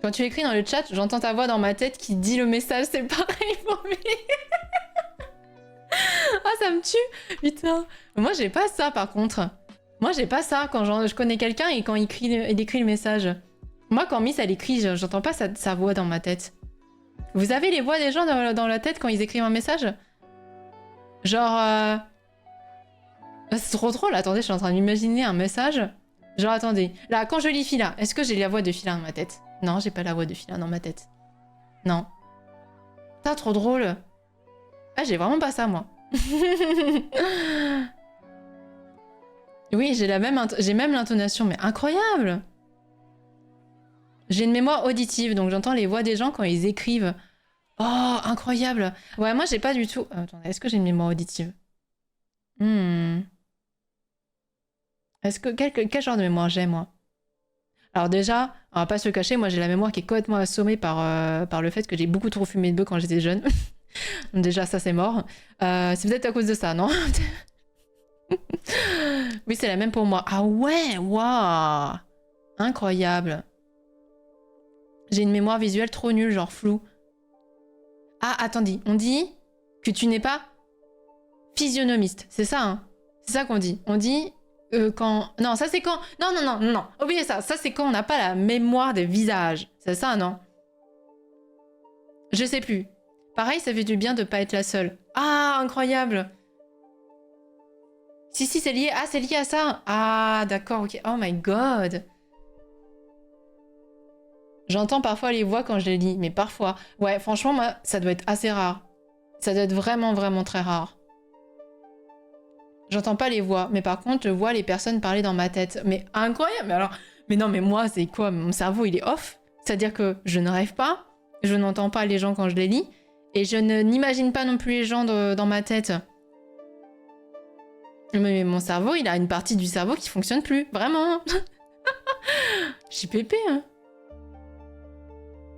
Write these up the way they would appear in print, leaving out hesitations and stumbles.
Quand tu écris dans le chat, j'entends ta voix dans ma tête qui dit le message, c'est pareil pour lui. Ah, ça me tue. Putain. Moi, j'ai pas ça, par contre. Moi, j'ai pas ça quand je connais quelqu'un et quand il écrit le message. Moi, quand Miss, elle écrit, j'entends pas sa voix dans ma tête. Vous avez les voix des gens dans la tête quand ils écrivent un message? Genre... C'est trop drôle. Attendez, je suis en train d'imaginer un message. Genre, attendez. Là, quand je lis Fila, est-ce que j'ai la voix de Fila dans ma tête? Non, j'ai pas la voix de Fila dans ma tête. Non. Putain, trop drôle. Ah, j'ai vraiment pas ça, moi. Oui, j'ai même l'intonation, mais incroyable. J'ai une mémoire auditive, donc j'entends les voix des gens quand ils écrivent. Oh, incroyable. Ouais, moi, j'ai pas du tout... attendez, est-ce que j'ai une mémoire auditive? Est-ce que... Quel genre de mémoire j'ai, moi? Alors déjà, on va pas se cacher, moi j'ai la mémoire qui est complètement assommée par le fait que j'ai beaucoup trop fumé de bœuf quand j'étais jeune. Donc déjà, ça c'est mort. C'est peut-être à cause de ça, non? Oui, c'est la même pour moi. Ah ouais, waouh, incroyable. J'ai une mémoire visuelle trop nulle, genre floue. Ah, attendez, on dit que tu n'es pas physionomiste, c'est ça, hein? C'est ça qu'on dit. On dit quand... Non, ça c'est quand... Non. Oubliez ça. Ça c'est quand on n'a pas la mémoire des visages. C'est ça, non? Je sais plus. Pareil, ça fait du bien de pas être la seule. Ah, incroyable. Si, c'est lié. Ah, c'est lié à ça. Ah, d'accord, ok. Oh my god. J'entends parfois les voix quand je les lis, mais parfois. Ouais, franchement, moi, ça doit être assez rare. Ça doit être vraiment, vraiment très rare. J'entends pas les voix, mais par contre, je vois les personnes parler dans ma tête. Mais incroyable. Mais alors, mais non, mais moi, c'est quoi? Mon cerveau, il est off. C'est-à-dire que je ne rêve pas, je n'entends pas les gens quand je les lis, et je n'imagine pas non plus les gens dans ma tête. Mais mon cerveau, il a une partie du cerveau qui fonctionne plus. Vraiment. Je suis pépé, hein.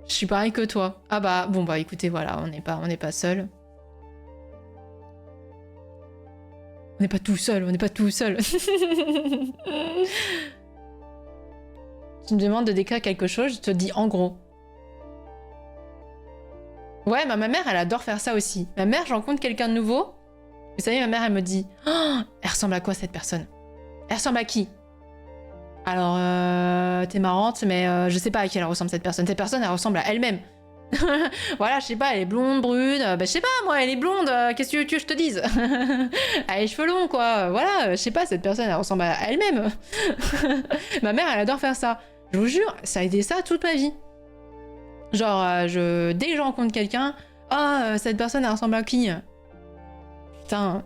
Je suis pareil que toi. Ah bah, bon bah écoutez, voilà, on n'est pas seul. On n'est pas tout seul, on n'est pas tout seul. Tu me demandes de décrire quelque chose, je te dis en gros. Ouais, ma mère, elle adore faire ça aussi. Ma mère, je rencontre quelqu'un de nouveau. Vous savez, ma mère, elle me dit oh, elle ressemble à quoi cette personne? Elle ressemble à qui? Alors, t'es marrante, mais je sais pas à qui elle ressemble cette personne. Cette personne, elle ressemble à elle-même. Voilà, je sais pas, elle est blonde, brune. Bah, je sais pas, moi, elle est blonde. Qu'est-ce que tu veux que je te dise? Elle a les cheveux longs, quoi. Voilà, je sais pas, cette personne, elle ressemble à elle-même. Ma mère, elle adore faire ça. Je vous jure, ça a été ça toute ma vie. Genre, dès que je rencontre quelqu'un, cette personne, elle ressemble à qui? Putain.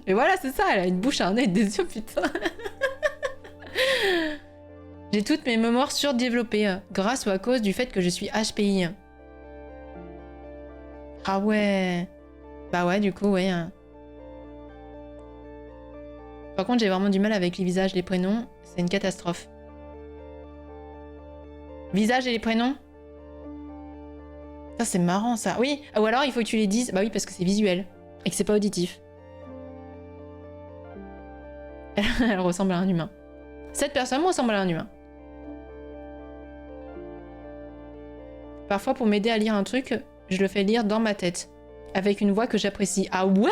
Et voilà, c'est ça, elle a une bouche, un nez, des yeux, putain. J'ai toutes mes mémoires surdéveloppées, grâce ou à cause du fait que je suis HPI. Ah ouais. Bah ouais, du coup, ouais. Par contre, j'ai vraiment du mal avec les visages, les prénoms. C'est une catastrophe. Visage et les prénoms? Ça, c'est marrant, ça. Oui, ou alors, il faut que tu les dises. Bah oui, parce que c'est visuel. Et que c'est pas auditif. Elle ressemble à un humain. Cette personne me ressemble à un humain. Parfois, pour m'aider à lire un truc, je le fais lire dans ma tête. Avec une voix que j'apprécie. Ah ouais?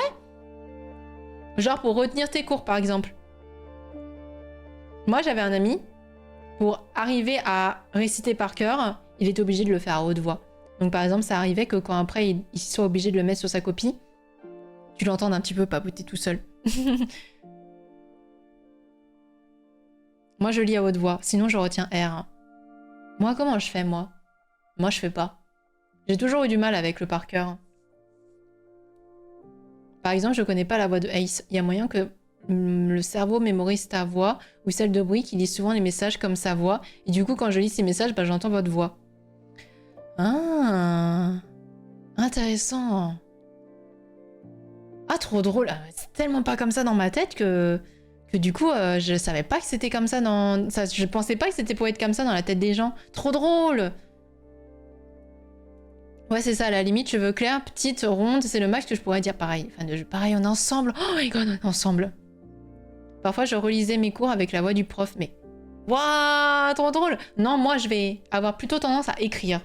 Genre pour retenir tes cours, par exemple. Moi, j'avais un ami, pour arriver à réciter par cœur, il était obligé de le faire à haute voix. Donc par exemple, ça arrivait que quand après, il soit obligé de le mettre sur sa copie, tu l'entends un petit peu papoter tout seul. Moi, je lis à haute voix, sinon je retiens R. Moi, comment je fais, moi? Moi, je fais pas. J'ai toujours eu du mal avec le par cœur. Par exemple, je connais pas la voix de Ace. Il y a moyen que le cerveau mémorise ta voix ou celle de Bruy qui lit souvent les messages comme sa voix. Et du coup, quand je lis ces messages, bah, j'entends votre voix. Ah, intéressant. Ah, trop drôle. C'est tellement pas comme ça dans ma tête que du coup, je savais pas que c'était comme ça dans... je pensais pas que c'était pour être comme ça dans la tête des gens. Trop drôle. Ouais, c'est ça, à la limite, cheveux clairs, petite, ronde, c'est le max que je pourrais dire pareil. Enfin, pareil, on est ensemble. Oh my god, on est ensemble. Parfois, je relisais mes cours avec la voix du prof, mais Waouh, trop drôle. Non, moi, je vais avoir plutôt tendance à écrire.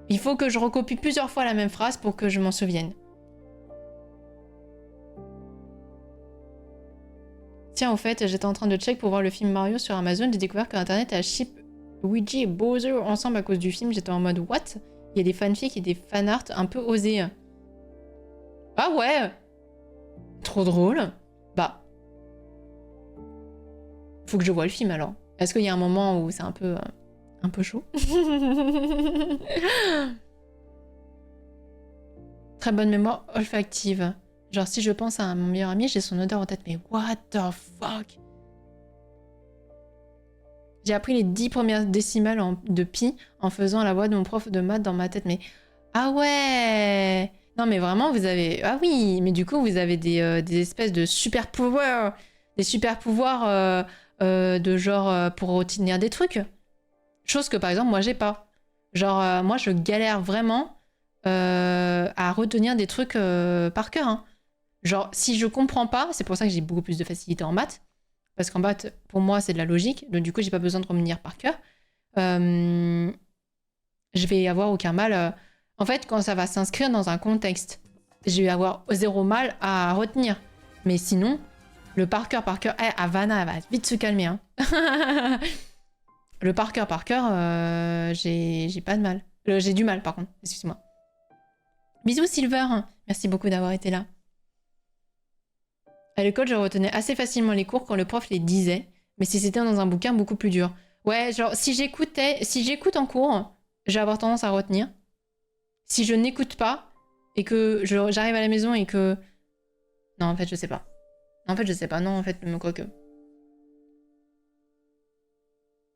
Il faut que je recopie plusieurs fois la même phrase pour que je m'en souvienne. Tiens, au fait, j'étais en train de check pour voir le film Mario sur Amazon. J'ai découvert qu'Internet a ship Luigi et Bowser ensemble à cause du film. J'étais en mode what? Il y a des fanfics et des fanarts un peu osés. Ah ouais! Trop drôle. Bah. Faut que je voie le film alors. Est-ce qu'il y a un moment où c'est un peu chaud? Très bonne mémoire olfactive. Genre, si je pense à mon meilleur ami, j'ai son odeur en tête. Mais what the fuck? J'ai appris les 10 premières décimales de pi en faisant la voix de mon prof de maths dans ma tête. Mais ah ouais! Non, mais vraiment, vous avez... Ah oui, mais du coup, vous avez des espèces de super pouvoirs. Des super pouvoirs de genre pour retenir des trucs. Chose que, par exemple, moi, j'ai pas. Genre, moi, je galère vraiment à retenir des trucs par cœur. Hein. Genre, si je comprends pas, c'est pour ça que j'ai beaucoup plus de facilité en maths. Parce qu'en maths, pour moi, c'est de la logique. Donc, du coup, j'ai pas besoin de retenir par cœur. Je vais avoir aucun mal... En fait, quand ça va s'inscrire dans un contexte, je vais avoir zéro mal à retenir. Mais sinon, le par cœur... Havana, elle va vite se calmer. Hein. Le par cœur, j'ai pas de mal. J'ai du mal, par contre. Excuse-moi. Bisous, Silver. Merci beaucoup d'avoir été là. À l'école, je retenais assez facilement les cours quand le prof les disait. Mais si c'était dans un bouquin, beaucoup plus dur. Ouais, genre, si j'écoute en cours, je vais avoir tendance à retenir. Si je n'écoute pas et que j'arrive à la maison et que... Non, en fait, je sais pas. En fait, je sais pas. Non, en fait, quoi que...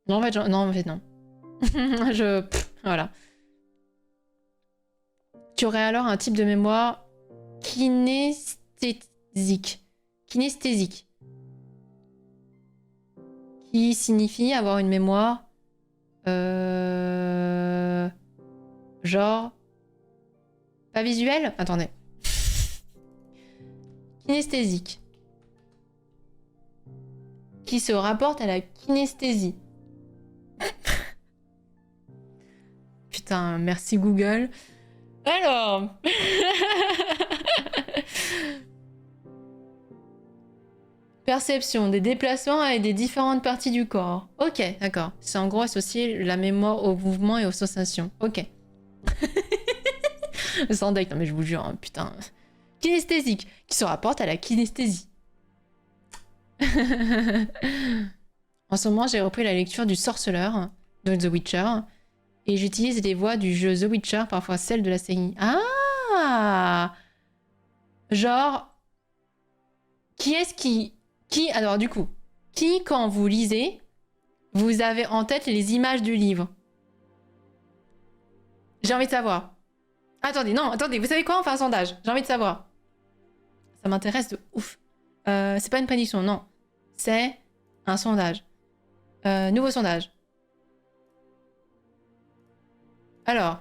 Non, en fait, non. Voilà. Tu aurais alors un type de mémoire kinesthésique. Kinesthésique. Qui signifie avoir une mémoire... Genre... Pas visuel? Attendez. Kinesthésique. Qui se rapporte à la kinesthésie. Putain, merci Google. Alors... Perception des déplacements et des différentes parties du corps. Ok, d'accord. C'est en gros associer la mémoire au mouvement et aux sensations. Ok. Sans deck, non mais je vous jure, hein, putain. Kinesthésique, qui se rapporte à la kinesthésie. En ce moment, j'ai repris la lecture du Sorceleur, de The Witcher, et j'utilise les voix du jeu The Witcher, parfois celles de la série. Ah! Genre... Qui est-ce qui... Alors du coup, qui, quand vous lisez, vous avez en tête les images du livre? J'ai envie de savoir. Attendez, vous savez quoi? On fait un sondage. J'ai envie de savoir. Ça m'intéresse de ouf. C'est pas une prédiction, non. C'est un sondage. Nouveau sondage. Alors,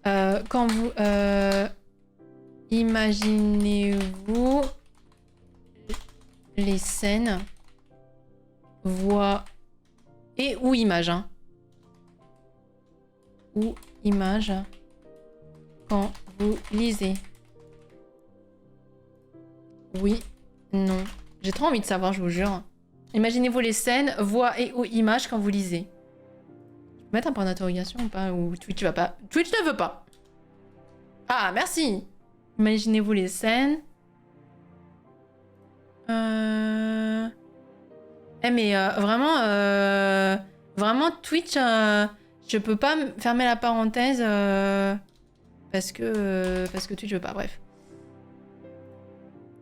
quand vous... imaginez-vous les scènes, voix et ou images. Hein. Ou images quand vous lisez. Oui, non. J'ai trop envie de savoir, je vous jure. Imaginez-vous les scènes, voix et ou images quand vous lisez. Je peux mettre un point d'interrogation ou pas? Ou Twitch va pas? Twitch ne veut pas. Ah, merci. Imaginez-vous les scènes. Mais vraiment Twitch, je peux pas fermer la parenthèse parce que Twitch veut pas. Bref.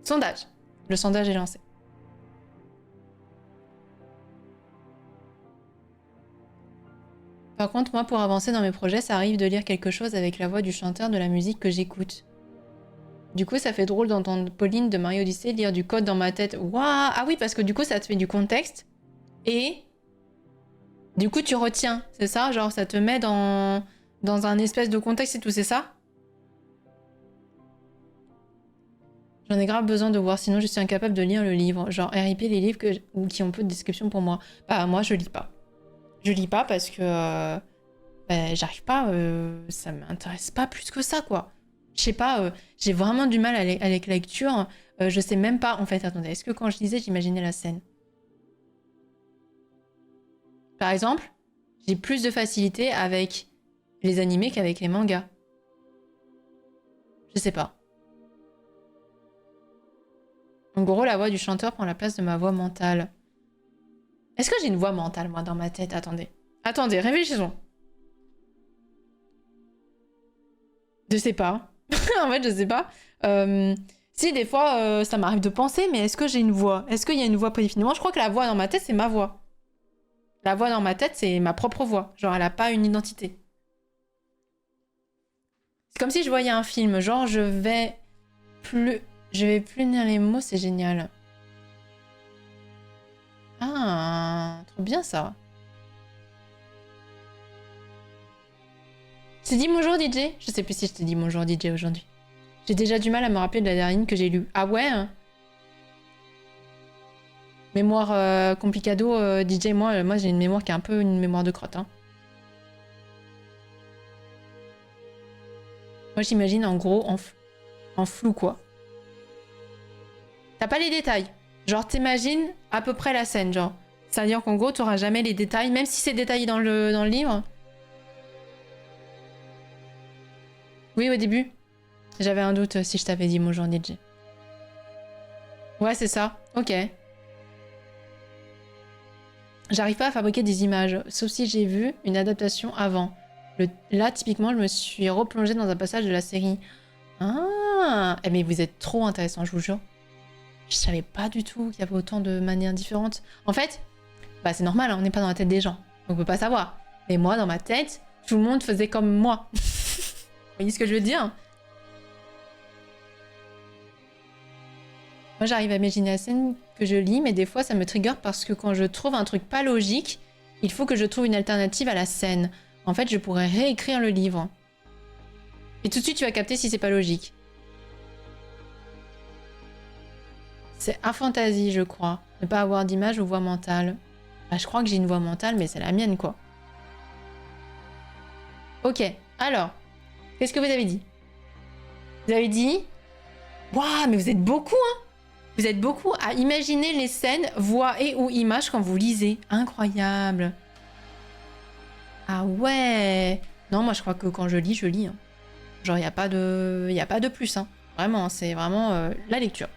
Sondage. Le sondage est lancé. Par contre, moi, pour avancer dans mes projets, ça arrive de lire quelque chose avec la voix du chanteur de la musique que j'écoute. Du coup, ça fait drôle d'entendre Pauline de Mario Odyssey lire du code dans ma tête. Waouh! Ah oui, parce que du coup, ça te fait du contexte. Et du coup, tu retiens. C'est ça? Genre, ça te met dans un espèce de contexte et tout, c'est ça? J'en ai grave besoin de voir, sinon je suis incapable de lire le livre. Genre RIP les livres ou qui ont peu de description pour moi. Bah moi je lis pas. Je lis pas parce que bah, j'arrive pas, ça m'intéresse pas plus que ça quoi. Je sais pas, j'ai vraiment du mal avec la lecture. Je sais même pas, en fait, attendez, est-ce que quand je lisais j'imaginais la scène? Par exemple, j'ai plus de facilité avec les animés qu'avec les mangas. Je sais pas. En gros, la voix du chanteur prend la place de ma voix mentale. Est-ce que j'ai une voix mentale, moi, dans ma tête? Attendez. Attendez, réfléchissons. Je sais pas. En fait, je sais pas. Si, des fois, ça m'arrive de penser, mais est-ce que j'ai une voix? Est-ce qu'il y a une voix prédéfinie? Moi, je crois que la voix dans ma tête, c'est ma voix. La voix dans ma tête, c'est ma propre voix. Genre, elle a pas une identité. C'est comme si je voyais un film. Genre, je vais plus lire les mots, c'est génial. Ah, trop bien ça. Tu t'es dit bonjour DJ? Je sais plus si je t'ai dit bonjour DJ aujourd'hui. J'ai déjà du mal à me rappeler de la dernière ligne que j'ai lue. Ah ouais hein. Mémoire complicado, DJ, moi j'ai une mémoire qui est un peu une mémoire de crotte. Hein. Moi j'imagine en gros en flou quoi. T'as pas les détails. Genre t'imagines à peu près la scène, genre. C'est-à-dire qu'en gros t'auras jamais les détails, même si c'est détaillé dans le livre. Oui au début. J'avais un doute si je t'avais dit bonjour DJ. Ouais c'est ça, ok. J'arrive pas à fabriquer des images, sauf si j'ai vu une adaptation avant. Là, typiquement, je me suis replongée dans un passage de la série. Ah, mais vous êtes trop intéressant, je vous jure. Je savais pas du tout qu'il y avait autant de manières différentes. En fait, bah c'est normal, hein, on n'est pas dans la tête des gens. Donc on peut pas savoir. Mais moi, dans ma tête, tout le monde faisait comme moi. Vous voyez ce que je veux dire? Moi, j'arrive à imaginer la scène que je lis, mais des fois, ça me trigger parce que quand je trouve un truc pas logique, il faut que je trouve une alternative à la scène. En fait, je pourrais réécrire le livre. Et tout de suite, tu vas capter si c'est pas logique. C'est aphantasie, je crois. Ne pas avoir d'image ou voix mentale. Bah, je crois que j'ai une voix mentale, mais c'est la mienne, quoi. Ok, alors. Qu'est-ce que vous avez dit? Vous avez dit... Waouh, mais vous êtes beaucoup, hein! Vous êtes beaucoup à imaginer les scènes, voix et ou images quand vous lisez. Incroyable. Ah ouais. Non, moi je crois que quand je lis, je lis. Hein. Genre, il n'y a pas de plus. Hein. Vraiment, c'est vraiment la lecture.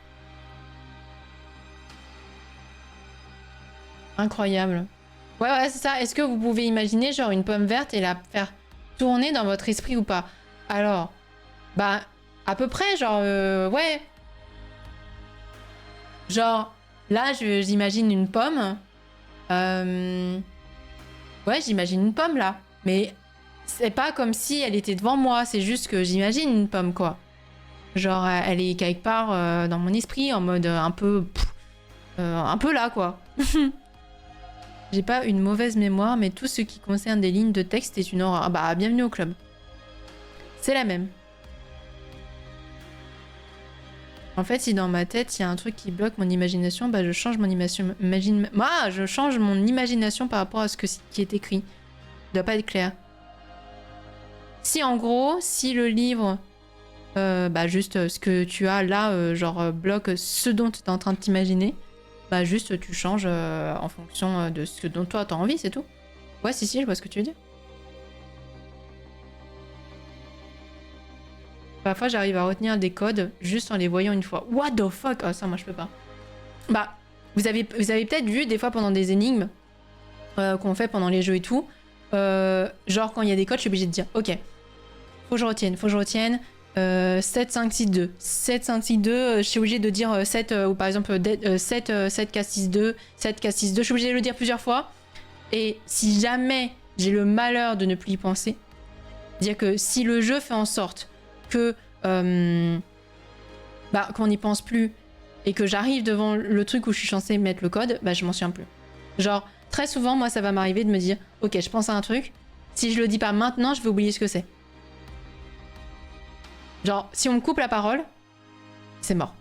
Incroyable. Ouais, c'est ça. Est-ce que vous pouvez imaginer genre une pomme verte et la faire tourner dans votre esprit ou pas? Alors, bah, à peu près, genre, ouais. Genre, là, j'imagine une pomme. Ouais, j'imagine une pomme, là. Mais c'est pas comme si elle était devant moi. C'est juste que j'imagine une pomme, quoi. Genre, elle est quelque part dans mon esprit, en mode un peu là, quoi. J'ai pas une mauvaise mémoire, mais tout ce qui concerne des lignes de texte est une horreur. Bah, bienvenue au club. C'est la même. En fait, si dans ma tête, il y a un truc qui bloque mon imagination, bah je change mon imagination. Je change mon imagination par rapport à ce qui est écrit. Ça doit pas être clair. Si en gros, si le livre, bah juste ce que tu as là, genre bloque ce dont tu es en train de t'imaginer, bah juste tu changes en fonction de ce dont toi t'as envie, c'est tout. Ouais, si, je vois ce que tu veux dire. Parfois, j'arrive à retenir des codes juste en les voyant une fois. What the fuck? Oh, ça, moi, je peux pas. Bah, vous avez peut-être vu des fois pendant des énigmes qu'on fait pendant les jeux et tout. Genre, quand il y a des codes, je suis obligée de dire, ok, faut que je retienne. 7, 5, 6, 2. 7, 5, 6, 2, je suis obligée de dire 7, ou par exemple 7, 4, 6, 2, 7, 4, 6, 2. Je suis obligée de le dire plusieurs fois. Et si jamais j'ai le malheur de ne plus y penser, dire que si le jeu fait en sorte que bah, qu'on n'y pense plus et que j'arrive devant le truc où je suis censée mettre le code, bah je m'en souviens plus. Genre, très souvent, moi, ça va m'arriver de me dire, ok, je pense à un truc, si je le dis pas maintenant, je vais oublier ce que c'est. Genre, si on me coupe la parole, c'est mort.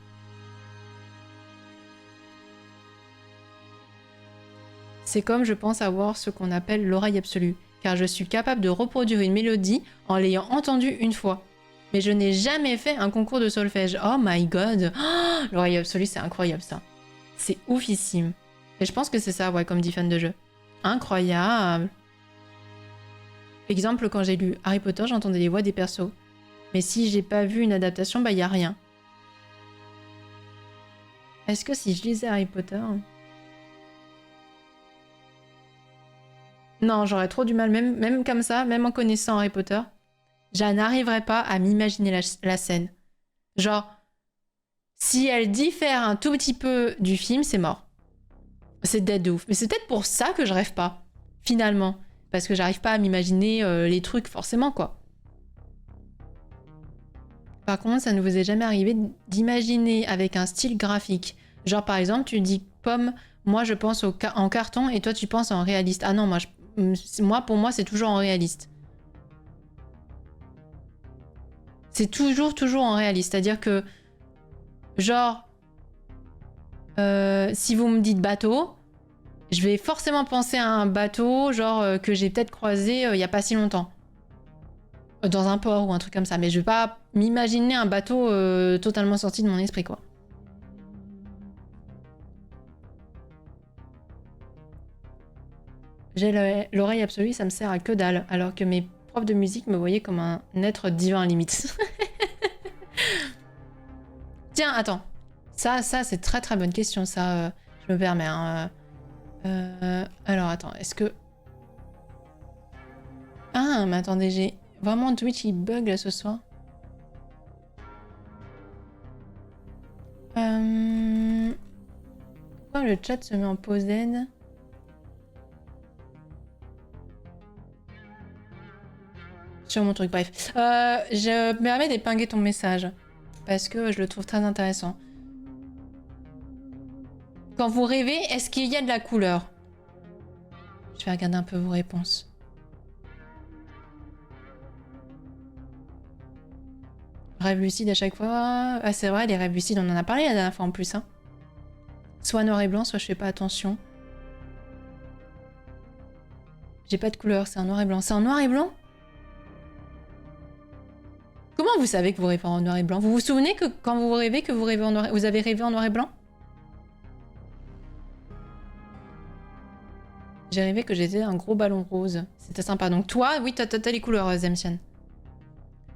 C'est comme je pense avoir ce qu'on appelle l'oreille absolue, car je suis capable de reproduire une mélodie en l'ayant entendue une fois. Mais je n'ai jamais fait un concours de solfège. Oh my god, oh, l'oreille absolue, c'est incroyable ça. C'est oufissime. Et je pense que c'est ça, ouais, comme dit fan de jeu. Incroyable. Exemple, quand j'ai lu Harry Potter, j'entendais les voix des persos. Mais si j'ai pas vu une adaptation, bah y a rien. Est-ce que si je lisais Harry Potter... Non, j'aurais trop du mal, même comme ça, même en connaissant Harry Potter, je n'arriverais pas à m'imaginer la scène. Genre, si elle diffère un tout petit peu du film, c'est mort. C'est dead de ouf. Mais c'est peut-être pour ça que je rêve pas, finalement. Parce que j'arrive pas à m'imaginer les trucs, forcément, quoi. Par contre, ça ne vous est jamais arrivé d'imaginer avec un style graphique. Genre, par exemple, tu dis pomme, moi je pense en carton et toi tu penses en réaliste. Ah non, moi pour moi, c'est toujours en réaliste. C'est toujours en réaliste. C'est-à-dire que, genre, si vous me dites bateau, je vais forcément penser à un bateau, genre, que j'ai peut-être croisé il y a pas si longtemps. Dans un port ou un truc comme ça. Mais je vais pas m'imaginer un bateau totalement sorti de mon esprit, quoi. J'ai l'oreille absolue, ça me sert à que dalle. Alors que mes profs de musique me voyaient comme un être divin limite. Tiens, attends. Ça c'est très bonne question, ça. Je me permets. Hein. Alors, attends, est-ce que... Ah, mais attendez, j'ai... Vraiment, Twitch, il bug, là, ce soir. Pourquoi le chat se met en pause d'aide? Sur mon truc, bref. Je me permets d'épingler ton message. Parce que je le trouve très intéressant. Quand vous rêvez, est-ce qu'il y a de la couleur? Je vais regarder un peu vos réponses. Rêve lucide à chaque fois. Ah, c'est vrai, les rêves lucides, on en a parlé la dernière fois en plus. Hein. Soit noir et blanc, soit je fais pas attention. J'ai pas de couleur, c'est un noir et blanc. C'est un noir et blanc? Comment vous savez que vous rêvez en noir et blanc? Vous vous souvenez que quand vous rêvez, que vous rêvez en noir... Vous avez rêvé en noir et blanc? J'ai rêvé que j'étais un gros ballon rose. C'était sympa. Donc toi, oui, t'as les couleurs, Zemsian.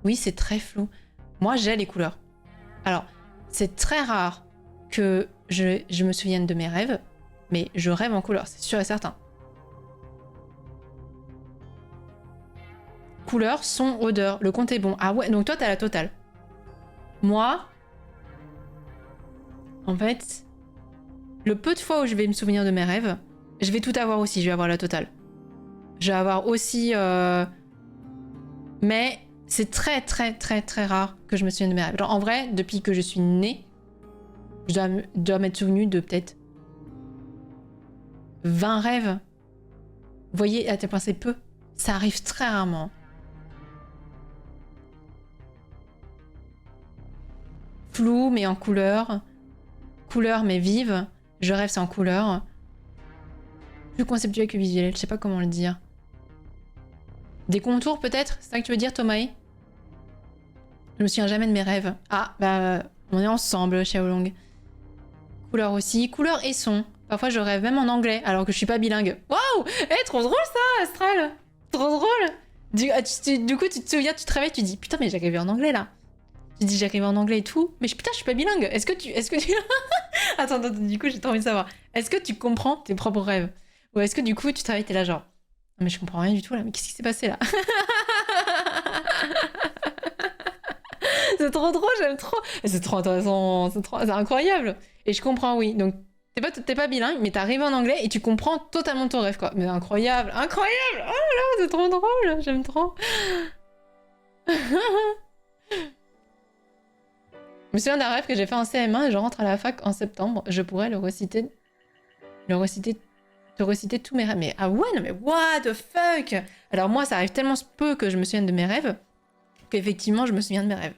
Oui, c'est très flou. Moi, j'ai les couleurs. Alors, c'est très rare que je me souvienne de mes rêves, mais je rêve en couleur, c'est sûr et certain. Couleur, son, odeur, le compte est bon. Ah ouais, donc toi, t'as la totale. Moi, en fait, le peu de fois où je vais me souvenir de mes rêves, je vais tout avoir aussi, je vais avoir la totale. Je vais avoir aussi... Mais c'est très rare que je me souvienne de mes rêves. Genre, en vrai, depuis que je suis née, je dois m'être souvenu de peut-être 20 rêves. Vous voyez, à tel point c'est peu. Ça arrive très rarement. Flou, mais en couleur. Couleur, mais vive. Je rêve, c'est en couleur. Plus conceptuel que visuel, je sais pas comment le dire. Des contours, peut-être? C'est ça que tu veux dire, Thomas? Je me souviens jamais de mes rêves. Ah, bah, on est ensemble, Xiaolong. Couleur aussi. Couleur et son. Parfois, je rêve même en anglais, alors que je suis pas bilingue. Waouh! Eh, trop drôle, ça, Astral! Trop drôle! Du coup, tu te souviens, tu te réveilles, tu dis, putain, mais j'ai rêvé en anglais, là. Tu dis, j'ai rêvé en anglais et tout. Mais putain, je suis pas bilingue. Est-ce que tu... attends, du coup, j'ai trop envie de savoir. Est-ce que tu comprends tes propres rêves? Ou est-ce que, du coup, tu te réveilles, t'es là, genre... Non, mais je comprends rien du tout, là. Mais qu'est-ce qui s'est passé, là? C'est trop drôle, j'aime trop. C'est trop intéressant, c'est incroyable. Et je comprends, oui. Donc, t'es pas bilingue, mais t'as rêvé en anglais et tu comprends totalement ton rêve, quoi. Mais incroyable, incroyable. Oh là là, c'est trop drôle, j'aime trop. Je me souviens d'un rêve que j'ai fait en CM1 et je rentre à la fac en septembre. Je pourrais te reciter tous mes rêves. Mais ah ouais, non mais what the fuck. Alors moi, ça arrive tellement peu que je me souvienne de mes rêves qu'effectivement, je me souviens de mes rêves.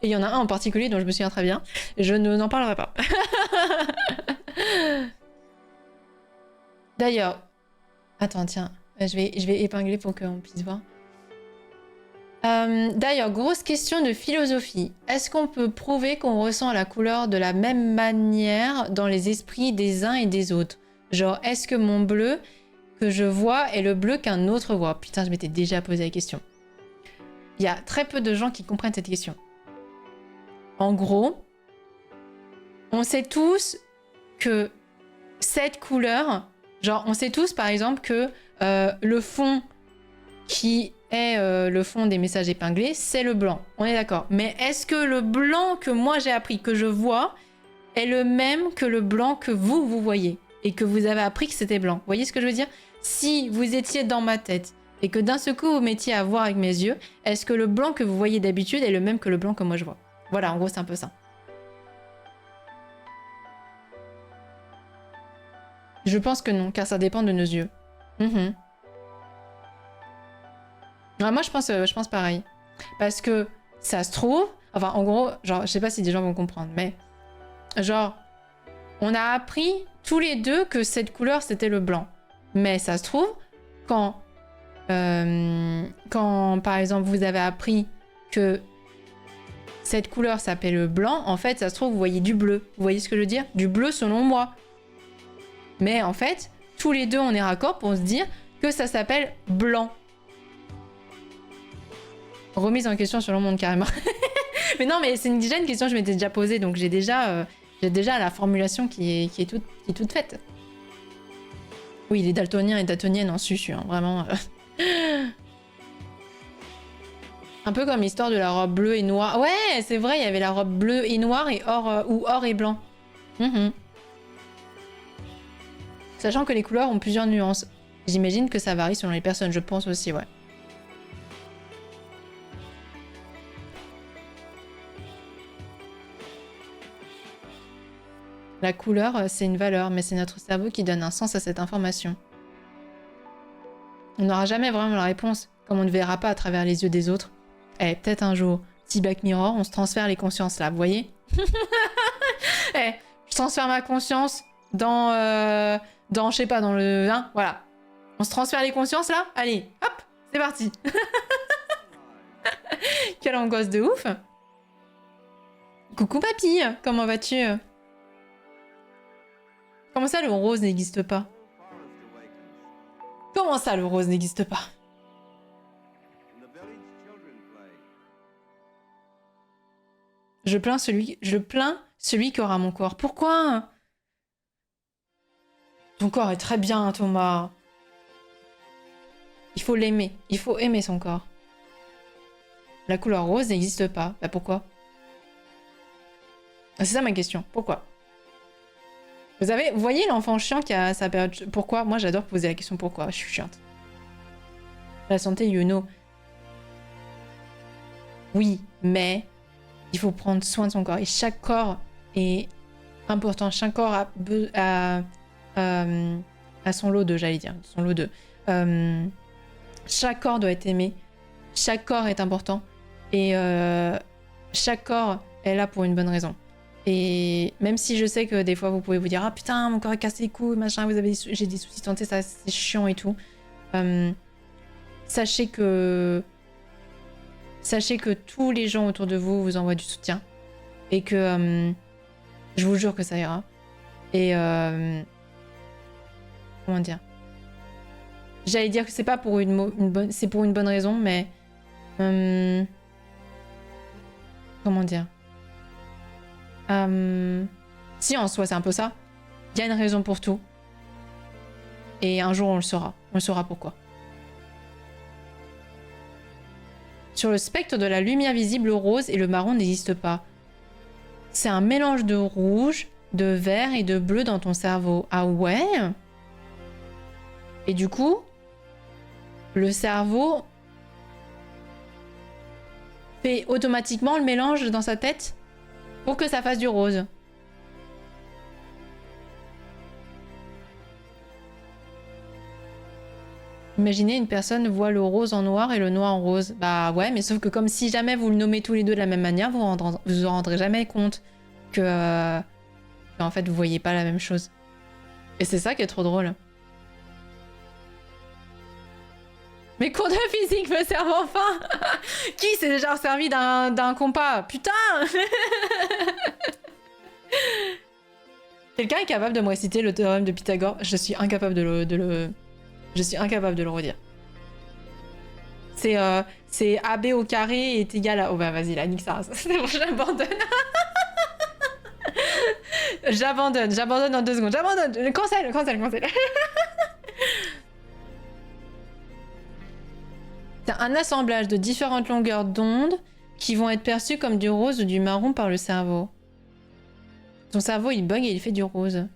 Et il y en a un en particulier dont je me souviens très bien. Je n'en parlerai pas. D'ailleurs, attends, tiens, je vais épingler pour qu'on puisse voir. D'ailleurs, grosse question de philosophie. Est-ce qu'on peut prouver qu'on ressent la couleur de la même manière dans les esprits des uns et des autres? Genre, est-ce que mon bleu que je vois est le bleu qu'un autre voit? Putain, je m'étais déjà posé la question. Il y a très peu de gens qui comprennent cette question. En gros, on sait tous que cette couleur, genre on sait tous par exemple que le fond qui est le fond des messages épinglés, c'est le blanc. On est d'accord. Mais est-ce que le blanc que moi j'ai appris, que je vois, est le même que le blanc que vous voyez et que vous avez appris que c'était blanc? Vous voyez ce que je veux dire? Si vous étiez dans ma tête et que d'un seul coup vous mettiez à voir avec mes yeux, est-ce que le blanc que vous voyez d'habitude est le même que le blanc que moi je vois? Voilà, en gros c'est un peu ça. Je pense que non, car ça dépend de nos yeux. Ouais, moi je pense pareil. Parce que ça se trouve, enfin en gros, genre je sais pas si des gens vont comprendre, mais genre on a appris tous les deux que cette couleur c'était le blanc. Mais ça se trouve, quand par exemple vous avez appris que cette couleur s'appelle le blanc, en fait ça se trouve vous voyez du bleu. Vous voyez ce que je veux dire? Du bleu selon moi. Mais en fait, tous les deux on est raccord pour se dire que ça s'appelle blanc. Remise en question sur le monde carrément. Mais non, mais c'est déjà une question que je m'étais déjà posée, donc j'ai déjà la formulation qui est toute faite. Oui, les daltoniens et daltoniennes en susu, hein, vraiment. Un peu comme l'histoire de la robe bleue et noire. Ouais, c'est vrai, il y avait la robe bleue et noire et or, ou or et blanc. Sachant que les couleurs ont plusieurs nuances. J'imagine que ça varie selon les personnes, je pense aussi, ouais. La couleur, c'est une valeur, mais c'est notre cerveau qui donne un sens à cette information. On n'aura jamais vraiment la réponse, comme on ne verra pas à travers les yeux des autres. Eh, peut-être un jour, petit Black Mirror, on se transfère les consciences là, vous voyez? Eh, je transfère ma conscience dans, je sais pas, dans le... Hein, voilà. On se transfère les consciences là? Allez, hop, c'est parti. Quelle angoisse de ouf. Coucou papy, comment vas-tu? Comment ça le rose n'existe pas? Comment ça le rose n'existe pas? Je plains celui qui aura mon corps. Pourquoi? Ton corps est très bien, Thomas. Il faut l'aimer. Il faut aimer son corps. La couleur rose n'existe pas. Bah pourquoi? C'est ça ma question. Pourquoi? Vous voyez l'enfant chiant qui a sa période... Pourquoi? Moi j'adore poser la question pourquoi. Je suis chiante. La santé, you know. Oui, mais il faut prendre soin de son corps. Et chaque corps est important. Chaque corps a son lot de, j'allais dire, son lot de... chaque corps doit être aimé. Chaque corps est important. Et chaque corps est là pour une bonne raison. Et même si je sais que des fois vous pouvez vous dire « Ah putain, mon corps est cassé les couilles, machin, j'ai des soucis de santé, ça c'est chiant et tout. » Sachez que tous les gens autour de vous vous envoient du soutien. Et que je vous jure que ça ira. Et comment dire? J'allais dire que c'est pas pour c'est pour une bonne raison, mais comment dire? Si en soi c'est un peu ça. Il y a une raison pour tout. Et un jour on le saura. On le saura pourquoi. Sur le spectre de la lumière visible, le rose et le marron n'existent pas. C'est un mélange de rouge, de vert et de bleu dans ton cerveau. Ah ouais? Et du coup, le cerveau fait automatiquement le mélange dans sa tête pour que ça fasse du rose. Imaginez une personne voit le rose en noir et le noir en rose. Bah ouais, mais sauf que comme si jamais vous le nommez tous les deux de la même manière, vous vous en rendrez jamais compte que en fait vous voyez pas la même chose. Et c'est ça qui est trop drôle. Mes cours de physique me servent enfin. Qui s'est déjà servi d'un compas? Putain. Quelqu'un est capable de me réciter le théorème de Pythagore? Je suis incapable Je suis incapable de le redire. C'est AB au carré est égal à... Oh bah vas-y, là, nique ça. C'est bon, j'abandonne. J'abandonne en 2 secondes. J'abandonne. Cancel. C'est un assemblage de différentes longueurs d'onde qui vont être perçues comme du rose ou du marron par le cerveau. Ton cerveau, il bug et il fait du rose.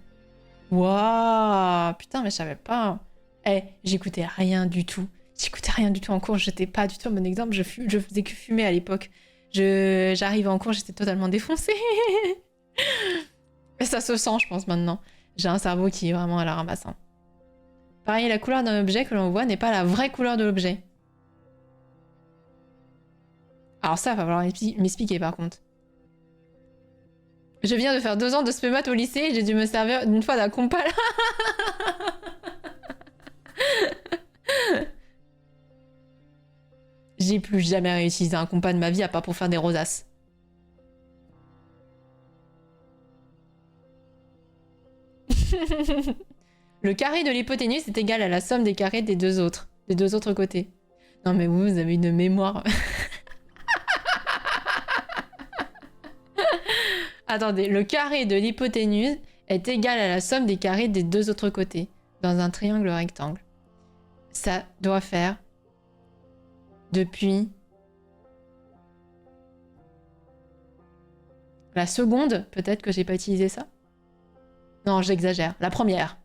Waouh. Putain, mais je savais pas. Eh, j'écoutais rien du tout. J'écoutais rien du tout en cours, j'étais pas du tout un bon exemple, je faisais que fumer à l'époque. J'arrivais en cours, j'étais totalement défoncée. Et ça se sent, je pense, maintenant. J'ai un cerveau qui est vraiment à la ramasse. Hein. Pareil, la couleur d'un objet que l'on voit n'est pas la vraie couleur de l'objet. Alors ça, va falloir m'expliquer par contre. Je viens de faire 2 ans de spémat au lycée et j'ai dû me servir une fois d'un compas là. J'ai plus jamais réutilisé un compas de ma vie à part pour faire des rosaces. Le carré de l'hypoténuse est égal à la somme des carrés des deux autres côtés. Non mais vous avez une mémoire. Attendez, le carré de l'hypoténuse est égal à la somme des carrés des 2 autres côtés dans un triangle rectangle. Ça doit faire depuis la seconde, peut-être que j'ai pas utilisé ça. Non, j'exagère. La première.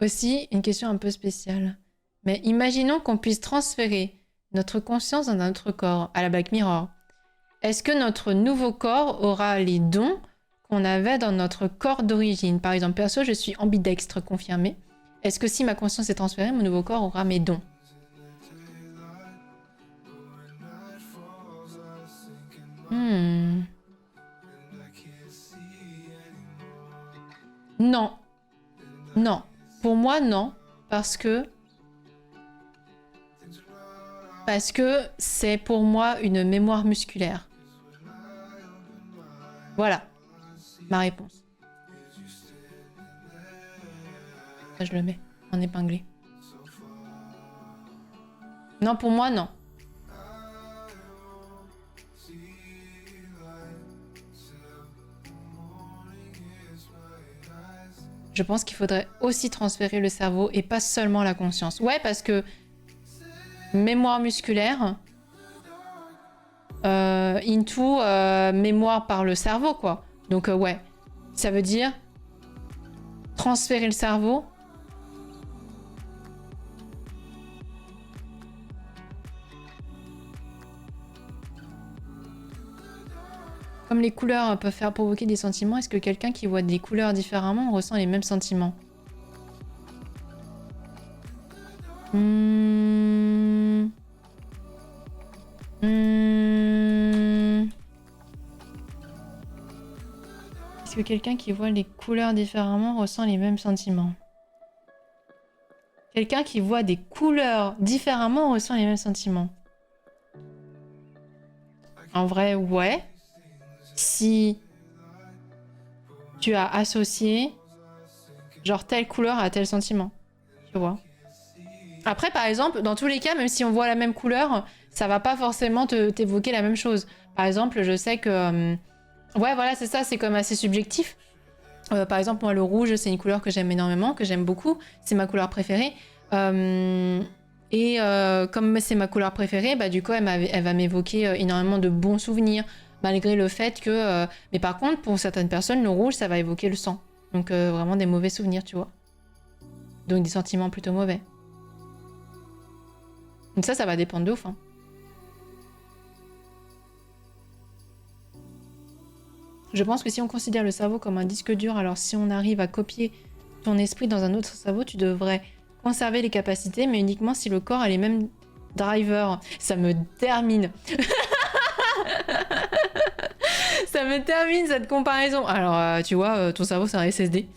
Aussi, une question un peu spéciale. Mais imaginons qu'on puisse transférer notre conscience dans un autre corps, à la Black Mirror. Est-ce que notre nouveau corps aura les dons qu'on avait dans notre corps d'origine? Par exemple, perso, je suis ambidextre confirmé. Est-ce que si ma conscience est transférée, mon nouveau corps aura mes dons? Non. Non. Pour moi, non. Parce que c'est pour moi une mémoire musculaire. Voilà. Ma réponse. Ça, je le mets en épinglé. Non, pour moi, non. Je pense qu'il faudrait aussi transférer le cerveau et pas seulement la conscience. Ouais, parce que mémoire musculaire into mémoire par le cerveau, quoi. Donc ouais, ça veut dire transférer le cerveau. Comme les couleurs peuvent faire provoquer des sentiments, est-ce que quelqu'un qui voit des couleurs différemment ressent les mêmes sentiments? Est-ce que quelqu'un qui voit les couleurs différemment ressent les mêmes sentiments? Quelqu'un qui voit des couleurs différemment ressent les mêmes sentiments. En vrai, ouais. Si tu as associé genre telle couleur à tel sentiment, tu vois. Après, par exemple, dans tous les cas, même si on voit la même couleur, ça va pas forcément t'évoquer la même chose. Par exemple, je sais que... ouais, voilà, c'est ça, c'est comme assez subjectif. Par exemple, moi, le rouge, c'est une couleur que j'aime énormément, que j'aime beaucoup. C'est ma couleur préférée. Comme c'est ma couleur préférée, bah, du coup, elle va m'évoquer énormément de bons souvenirs. Malgré le fait que... Mais par contre, pour certaines personnes, le rouge, ça va évoquer le sang. Donc vraiment des mauvais souvenirs, tu vois. Donc des sentiments plutôt mauvais. Donc ça va dépendre de ouf. Hein. Je pense que si on considère le cerveau comme un disque dur, alors si on arrive à copier ton esprit dans un autre cerveau, tu devrais conserver les capacités, mais uniquement si le corps a les mêmes Driver, ça me termine. Ça me termine cette comparaison. Alors, tu vois, ton cerveau c'est un SSD.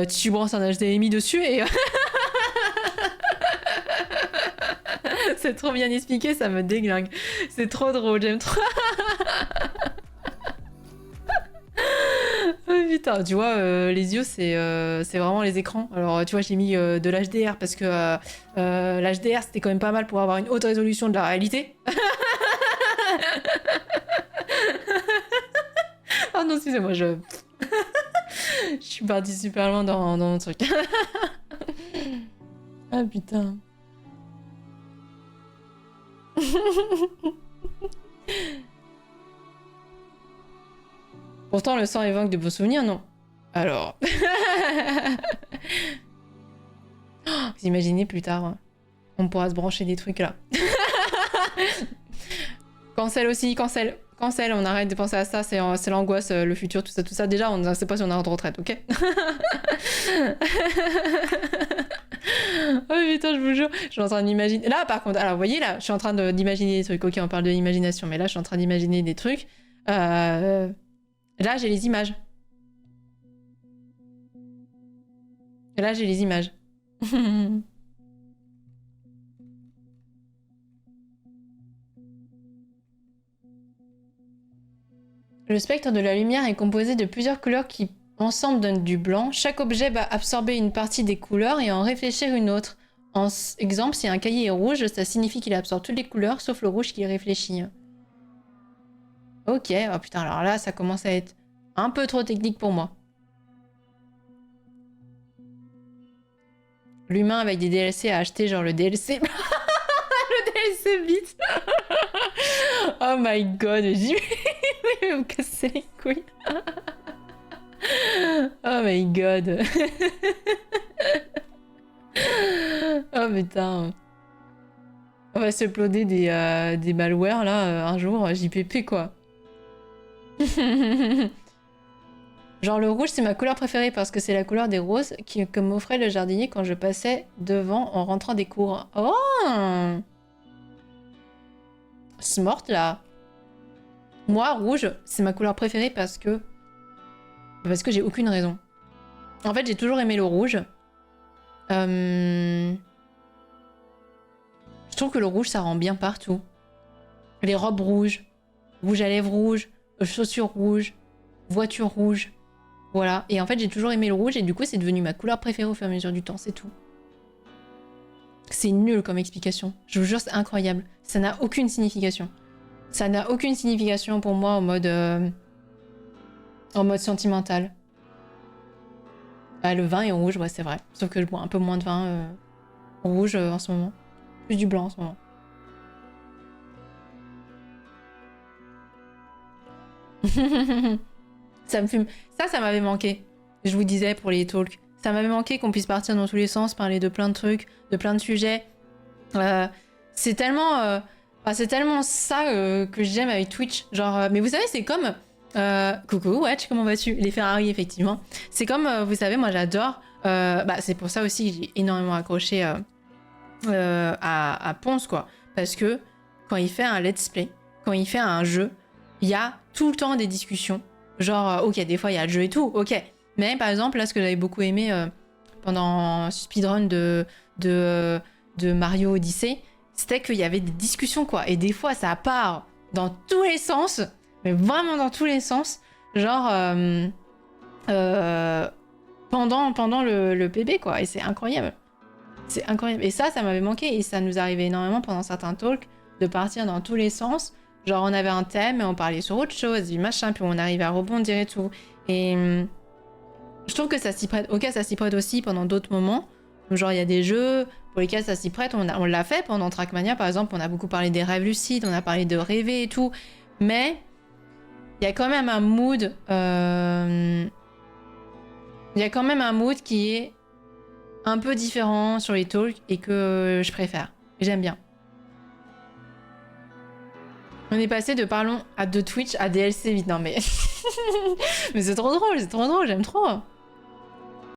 Tu branches un HDMI dessus et... C'est trop bien expliqué, ça me déglingue. C'est trop drôle, j'aime trop. Oh putain, tu vois, les yeux, c'est vraiment les écrans. Alors, tu vois, j'ai mis de l'HDR parce que l'HDR, c'était quand même pas mal pour avoir une haute résolution de la réalité. Oh non, excusez-moi, je suis partie super loin dans mon truc. Ah putain. Pourtant, le sang évoque de beaux souvenirs, non? Alors... Vous imaginez plus tard, hein, on pourra se brancher des trucs là. Cancel aussi, cancel. Cancel, on arrête de penser à ça, c'est l'angoisse, le futur, tout ça, tout ça. Déjà, on ne sait pas si on a de retraite, ok? Oh putain, je vous jure, je suis en train d'imaginer... Là, par contre, alors, vous voyez, là, je suis en train d'imaginer des trucs. Ok, on parle de l'imagination, mais là, je suis en train d'imaginer des trucs. Là, j'ai les images. Là, j'ai les images. Le spectre de la lumière est composé de plusieurs couleurs qui ensemble donnent du blanc. Chaque objet va absorber une partie des couleurs et en réfléchir une autre. En exemple, si un cahier est rouge, ça signifie qu'il absorbe toutes les couleurs sauf le rouge qui réfléchit. Ok, oh putain, alors là, ça commence à être un peu trop technique pour moi. L'humain avec des DLC à acheter, genre le DLC... le DLC Beat. Oh my god, j'y vais me casser les couilles. Oh my god. Oh putain. On va se uploader des malwares là un jour, JPP quoi. Genre le rouge c'est ma couleur préférée parce que c'est la couleur des roses que m'offrait le jardinier quand je passais devant en rentrant des cours. Oh, smart là. Moi rouge c'est ma couleur préférée parce que j'ai aucune raison. En fait j'ai toujours aimé le rouge. Je trouve que le rouge ça rend bien partout. Les robes rouges, rouge à lèvres rouges, chaussures rouges, voiture rouge. Voilà, et en fait j'ai toujours aimé le rouge et du coup c'est devenu ma couleur préférée au fur et à mesure du temps, c'est tout. C'est nul comme explication, je vous jure c'est incroyable, ça n'a aucune signification. Ça n'a aucune signification pour moi en mode sentimental. Ah, le vin est rouge, ouais c'est vrai, sauf que je bois un peu moins de vin rouge en ce moment, plus du blanc en ce moment. Ça me fume. Ça m'avait manqué. Je vous disais pour les talks. Ça m'avait manqué qu'on puisse partir dans tous les sens, parler de plein de trucs, de plein de sujets. C'est tellement ça que j'aime avec Twitch. Genre, mais vous savez, c'est comme... coucou, Watch, comment vas-tu? Les Ferrari, effectivement. C'est comme, vous savez, moi j'adore... c'est pour ça aussi que j'ai énormément accroché à Ponce, quoi. Parce que quand il fait un let's play, quand il fait un jeu, il y a tout le temps des discussions. Genre, ok, des fois il y a le jeu et tout, ok. Mais par exemple, là, ce que j'avais beaucoup aimé pendant speedrun de Mario Odyssey, c'était qu'il y avait des discussions, quoi. Et des fois, ça part dans tous les sens, mais vraiment dans tous les sens. Genre, pendant le PB, quoi. Et c'est incroyable. C'est incroyable. Et ça m'avait manqué. Et ça nous arrivait énormément pendant certains talks de partir dans tous les sens. Genre, on avait un thème et on parlait sur autre chose, du machin, puis on arrivait à rebondir et tout. Et je trouve que ça s'y prête. Ok, ça s'y prête aussi pendant d'autres moments. Genre, il y a des jeux pour lesquels ça s'y prête. On l'a fait pendant Trackmania, par exemple. On a beaucoup parlé des rêves lucides, on a parlé de rêver et tout. Mais il y a quand même un mood... Il y a quand même un mood qui est un peu différent sur les talks et que je préfère. J'aime bien. On est passé de parlons de Twitch à DLC vite. Non mais... mais c'est trop drôle, j'aime trop.